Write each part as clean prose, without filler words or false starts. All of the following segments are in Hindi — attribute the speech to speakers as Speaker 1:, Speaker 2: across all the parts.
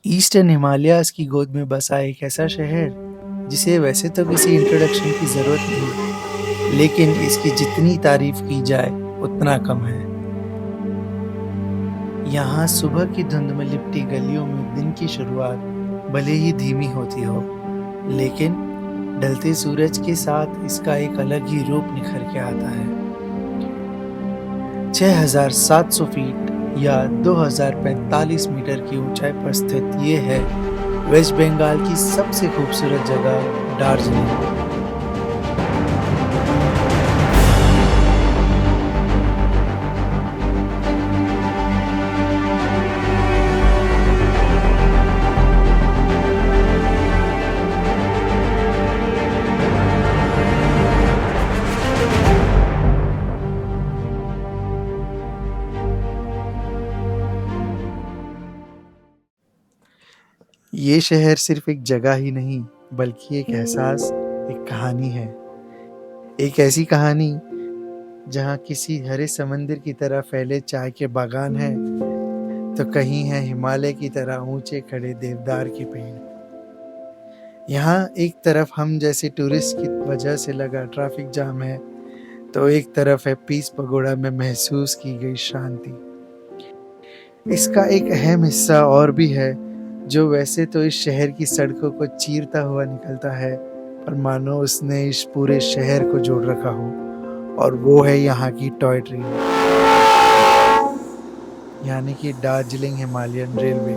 Speaker 1: ईस्टर्न हिमालयाज़ की गोद में बसा एक ऐसा शहर जिसे वैसे तो किसी इंट्रोडक्शन की ज़रूरत नहीं, लेकिन इसकी जितनी तारीफ की जाए उतना कम है। यहाँ सुबह की धुंध में लिपटी गलियों में दिन की शुरुआत भले ही धीमी होती हो, लेकिन ढलते सूरज के साथ इसका एक अलग ही रूप निखर के आता है। 6,700 फीट या 2,045 मीटर की ऊंचाई पर स्थित ये है वेस्ट बंगाल की सबसे खूबसूरत जगह दार्जिलिंग। ये शहर सिर्फ एक जगह ही नहीं, बल्कि एक एहसास, एक कहानी है। एक ऐसी कहानी जहाँ किसी हरे समंदर की तरह फैले चाय के बागान हैं, तो कहीं है हिमालय की तरह ऊंचे खड़े देवदार के पेड़। यहाँ एक तरफ हम जैसे टूरिस्ट की वजह से लगा ट्रैफिक जाम है, तो एक तरफ है पीस पगोड़ा में महसूस की गई शांति। इसका एक अहम हिस्सा और भी है, जो वैसे तो इस शहर की सड़कों को चीरता हुआ निकलता है, पर मानो उसने इस पूरे शहर को जोड़ रखा हो, और वो है यहाँ की टॉय ट्रेन, यानी कि दार्जिलिंग हिमालयन रेलवे।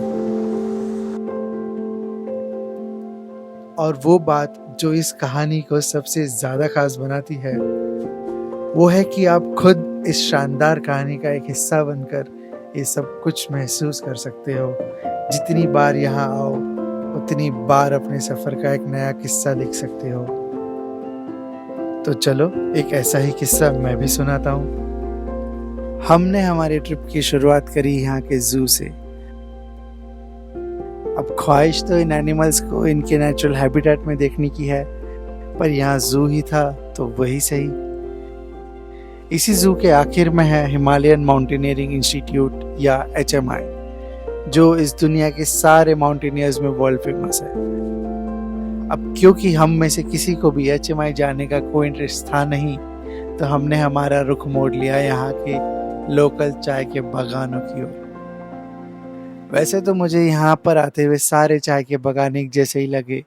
Speaker 1: और वो बात जो इस कहानी को सबसे ज़्यादा खास बनाती है, वो है कि आप खुद इस शानदार कहानी का एक हिस्सा बनकर ये सब कुछ महसूस कर सकते हो। जितनी बार यहाँ आओ, उतनी बार अपने सफ़र का एक नया किस्सा लिख सकते हो। तो चलो एक ऐसा ही किस्सा मैं भी सुनाता हूँ। हमने हमारे ट्रिप की शुरुआत करी यहाँ के ज़ू से। अब ख्वाहिश तो इन एनिमल्स को इनके नेचुरल हैबिटेट में देखने की है, पर यहाँ ज़ू ही था तो वही सही। इसी ज़ू के आखिर में है हिमालयन माउंटेनियरिंग इंस्टीट्यूट या HMI, जो इस दुनिया के सारे माउंटेनियर्स में वर्ल्ड फेमस है। अब क्योंकि हम में से किसी को भी HMI जाने का कोई इंटरेस्ट था नहीं, तो हमने हमारा रुख मोड़ लिया यहाँ के लोकल चाय के बागानों की ओर। वैसे तो मुझे यहाँ पर आते हुए सारे चाय के बागान एक जैसे ही लगे,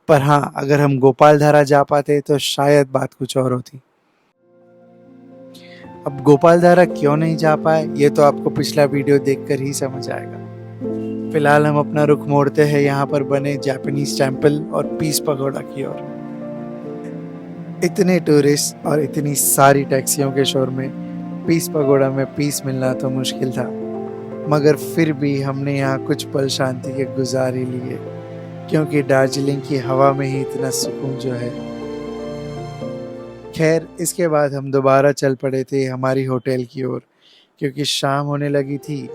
Speaker 1: पर हाँ, अगर हम गोपालधारा जा पाते तो शायद बात कुछ और होती। अब गोपालधारा क्यों नहीं जा पाए, ये तो आपको पिछला वीडियो देखकर ही समझ आएगा। फिलहाल हम अपना रुख मोड़ते हैं यहाँ पर बने जापानीज टेम्पल और पीस पगोड़ा की ओर। इतने टूरिस्ट और इतनी सारी टैक्सियों के शोर में पीस पगोड़ा में पीस मिलना तो मुश्किल था, मगर फिर भी हमने यहाँ कुछ पल शांति के गुजार ही लिए, क्योंकि दार्जिलिंग की हवा में ही इतना सुकून जो है। खैर, इसके बाद हम दोबारा चल पड़े थे हमारी होटल की ओर, क्योंकि शाम होने लगी थी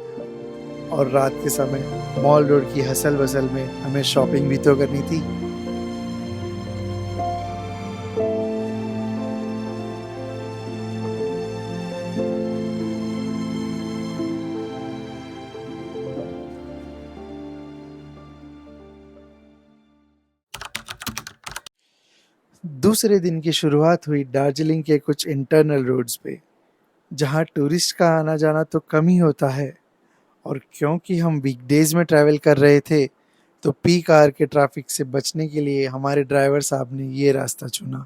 Speaker 1: और रात के समय मॉल रोड की हसल बसल में हमें शॉपिंग भी तो करनी थी। दूसरे दिन की शुरुआत हुई दार्जिलिंग के कुछ इंटरनल रोड्स पे, जहाँ टूरिस्ट का आना जाना तो कम ही होता है, और क्योंकि हम वीकडेज में ट्रैवल कर रहे थे, तो पीक आवर के ट्रैफिक से बचने के लिए हमारे ड्राइवर साहब ने ये रास्ता चुना।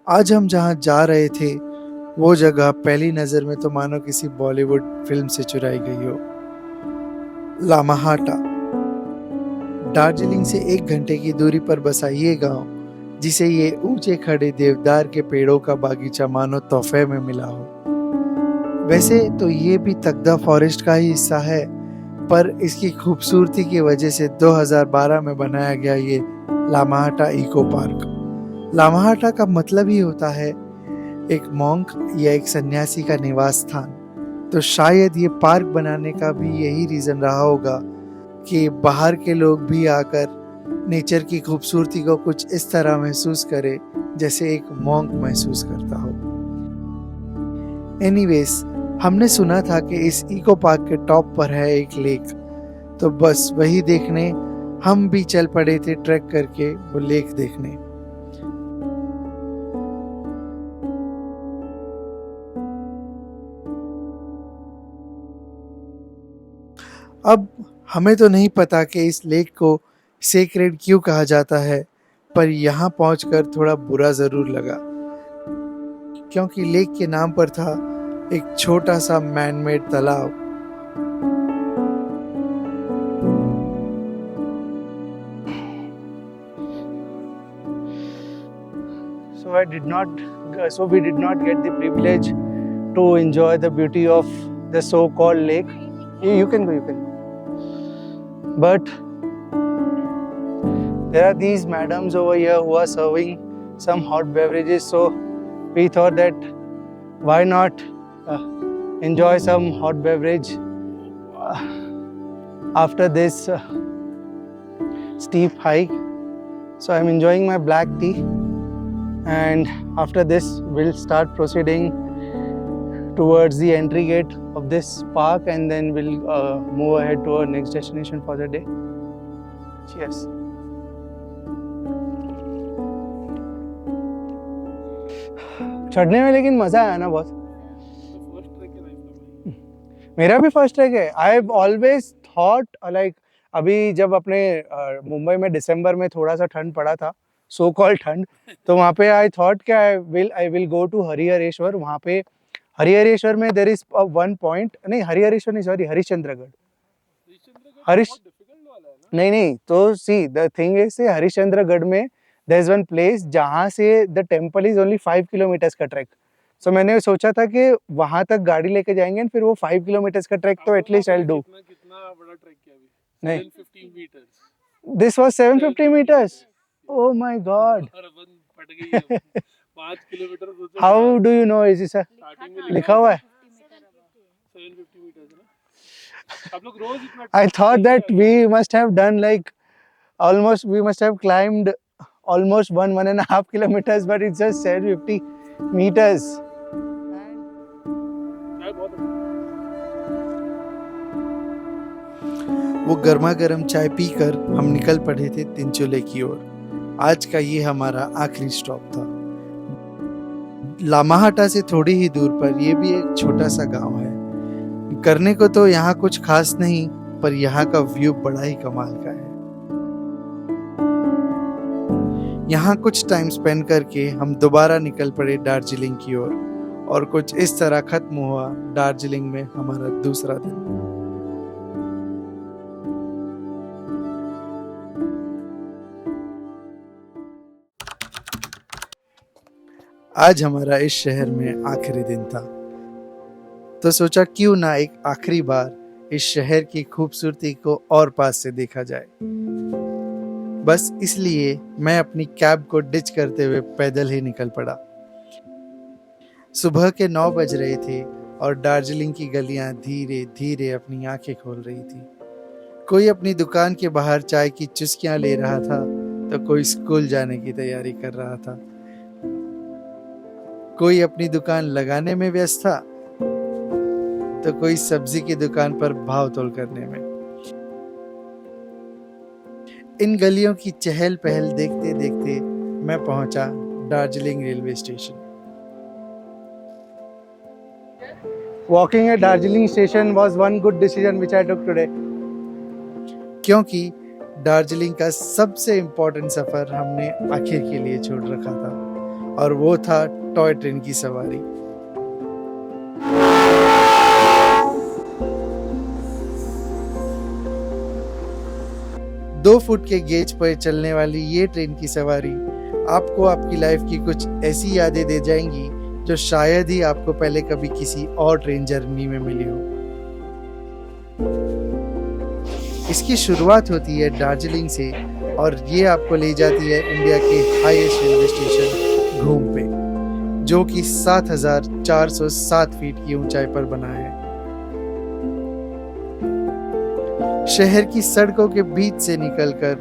Speaker 1: आज हम जहाँ जा रहे थे, वो जगह पहली नज़र में तो मानो किसी बॉलीवुड फिल्म से चुराई गई हो। लामाहाटा दार्जिलिंग से 1 घंटे की दूरी पर बसा ये गांव, जिसे ये ऊंचे खड़े देवदार के पेड़ों का बागीचा मानो तोहफे में मिला हो। वैसे तो ये भी तकदा फॉरेस्ट का ही हिस्सा है, पर इसकी खूबसूरती की वजह से 2012 में बनाया गया ये लामाहाटा इको पार्क। लामाहाटा का मतलब ही होता है एक मॉन्क या एक सन्यासी का निवास स्थान, तो शायद ये पार्क बनाने का भी यही रीज़न रहा होगा कि बाहर के लोग भी आकर नेचर की खूबसूरती को कुछ इस तरह महसूस करे जैसे एक मॉन्क महसूस करता हो। एनीवेज, हमने सुना था कि इस इको पार्क के टॉप पर है एक लेक, तो बस वही देखने हम भी चल पड़े थे ट्रैक करके वो लेक देखने। अब हमें तो नहीं पता कि इस लेक को सेक्रेड क्यों कहा जाता है, पर यहाँ पहुंचकर थोड़ा बुरा ज़रूर लगा, क्योंकि लेक के नाम पर था एक छोटा सा मैन-मेड तालाब।
Speaker 2: So we did not get the privilege to enjoy the beauty of the so-called lake. You can go. But there are these madams over here who are serving some hot beverages. So we thought that why not enjoy some hot beverage after this steep hike. So I'm enjoying my black tea. And after this we'll start proceeding towards the entry gate of this park, and then we'll move ahead to our next destination for the day. Cheers. चढ़ने में लेकिन मजा आया ना बहुत। मेरा भी फर्स्ट ट्रैक है। I have always thought like अभी जब अपने मुंबई में दिसंबर में थोड़ा सा ठंड पड़ा था, सो कॉल्ड ठंड, तो वहाँ पे आई थॉट कि I will go to Harihareshwar. वहाँ पे हरिहरेश्वर में देयर इज वन पॉइंट, नहीं हरिहरेश्वर नहीं, सॉरी हरिश्चंद्रगढ़। नहीं तो सी द थिंग इज से हरिश्चंद्रगढ़ में देयर इज वन प्लेस जहाँ से the temple is only 5 kilometres का ट्रैक। सो मैंने सोचा था कि वहाँ तक गाड़ी लेके जाएंगे और फिर वो 5 किलोमीटर्स का ट्रैक तो एटलीस्ट आई विल डू।
Speaker 3: कितना बड़ा ट्रैक किया अभी?
Speaker 2: नहीं
Speaker 3: 750 metres.
Speaker 2: This was 750 meters. Oh my God.
Speaker 3: 5 kilometre.
Speaker 2: How do you know? Is this
Speaker 3: starting में
Speaker 2: लिखा हुआ है?
Speaker 3: 750 मीटर्स है ना। आप लोग रोज इतना
Speaker 2: I thought that we must have done like we must have climbed almost 1.5 kilometers, but it's just 750 meters.
Speaker 1: वो गर्मा गर्म चाय पीकर हम निकल पड़े थे तिनचुले की ओर। आज का ये हमारा आखिरी स्टॉप था। लामाहाटा से थोड़ी ही दूर पर ये भी एक छोटा सा गांव है। करने को तो यहाँ कुछ खास नहीं, पर यहाँ का व्यू बड़ा ही कमाल का है। यहाँ कुछ टाइम स्पेंड करके हम दोबारा निकल पड़े दार्जिलिंग की ओर, और कुछ इस तरह खत्म हुआ दार्जिलिंग में हमारा दूसरा दिन। आज हमारा इस शहर में आखिरी दिन था, तो सोचा क्यों ना एक आखिरी बार इस शहर की खूबसूरती को और पास से देखा जाए। बस इसलिए मैं अपनी कैब को डिच करते हुए पैदल ही निकल पड़ा। सुबह के 9 बज रहे थे और दार्जिलिंग की गलियां धीरे धीरे अपनी आंखें खोल रही थी। कोई अपनी दुकान के बाहर चाय की चुस्कियां ले रहा था, तो कोई स्कूल जाने की तैयारी कर रहा था, कोई अपनी दुकान लगाने में व्यस्त था, तो कोई सब्जी की दुकान पर भाव तोल करने में। इन गलियों की चहल पहल देखते देखते मैं पहुंचा Darjeeling railway station.
Speaker 2: Walking at Darjeeling station was one good decision which I took today.
Speaker 1: क्योंकि दार्जिलिंग का सबसे इम्पोर्टेंट सफर हमने आखिर के लिए छोड़ रखा था, और वो था टॉय ट्रेन की सवारी। दो फुट के गेज पर चलने वाली ये ट्रेन की सवारी आपको आपकी लाइफ की कुछ ऐसी यादें दे जाएंगी जो शायद ही आपको पहले कभी किसी और ट्रेन जर्नी में मिली हो। इसकी शुरुआत होती है दार्जिलिंग से, और ये आपको ले जाती है इंडिया के हाईएस्ट रेलवे स्टेशन घूम पे, जो कि 7,407 फीट की ऊंचाई पर बना है। शहर की सड़कों के बीच से निकलकर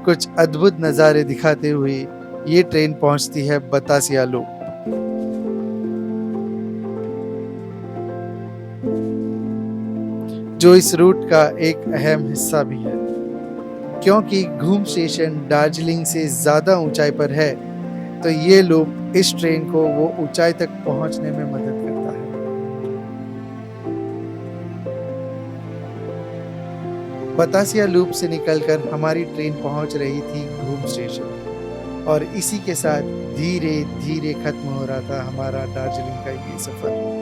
Speaker 1: कुछ अद्भुत नज़ारे दिखाते हुए ये ट्रेन पहुंचती है बतासियालू। जो इस रूट का एक अहम हिस्सा भी है। क्योंकि घूम स्टेशन दार्जिलिंग से ज़्यादा ऊंचाई पर है, तो ये लूप इस ट्रेन को वो ऊंचाई तक पहुंचने में मदद करता है। बतासिया लूप से निकलकर हमारी ट्रेन पहुंच रही थी घूम स्टेशन, और इसी के साथ धीरे धीरे खत्म हो रहा था हमारा दार्जिलिंग का ये सफर।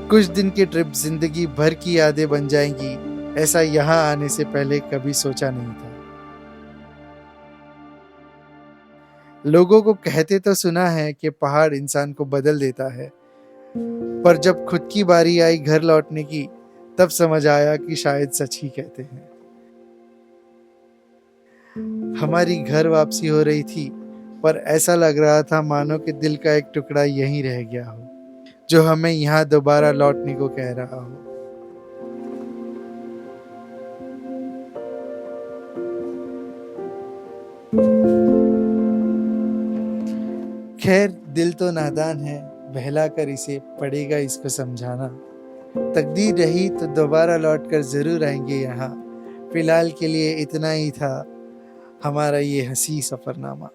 Speaker 1: कुछ दिन की ट्रिप जिंदगी भर की यादें बन जाएंगी, ऐसा यहाँ आने से पहले कभी सोचा नहीं था। लोगों को कहते तो सुना है कि पहाड़ इंसान को बदल देता है, पर जब खुद की बारी आई घर लौटने की, तब समझ आया कि शायद सच ही कहते हैं। हमारी घर वापसी हो रही थी, पर ऐसा लग रहा था मानो कि दिल का एक टुकड़ा यहीं रह गया हो, जो हमें यहाँ दोबारा लौटने को कह रहा हो। खैर, दिल तो नादान है, बहला कर इसे पड़ेगा इसको समझाना। तकदीर रही तो दोबारा लौट कर जरूर आएंगे यहाँ। फिलहाल के लिए इतना ही था हमारा ये हंसी सफरनामा।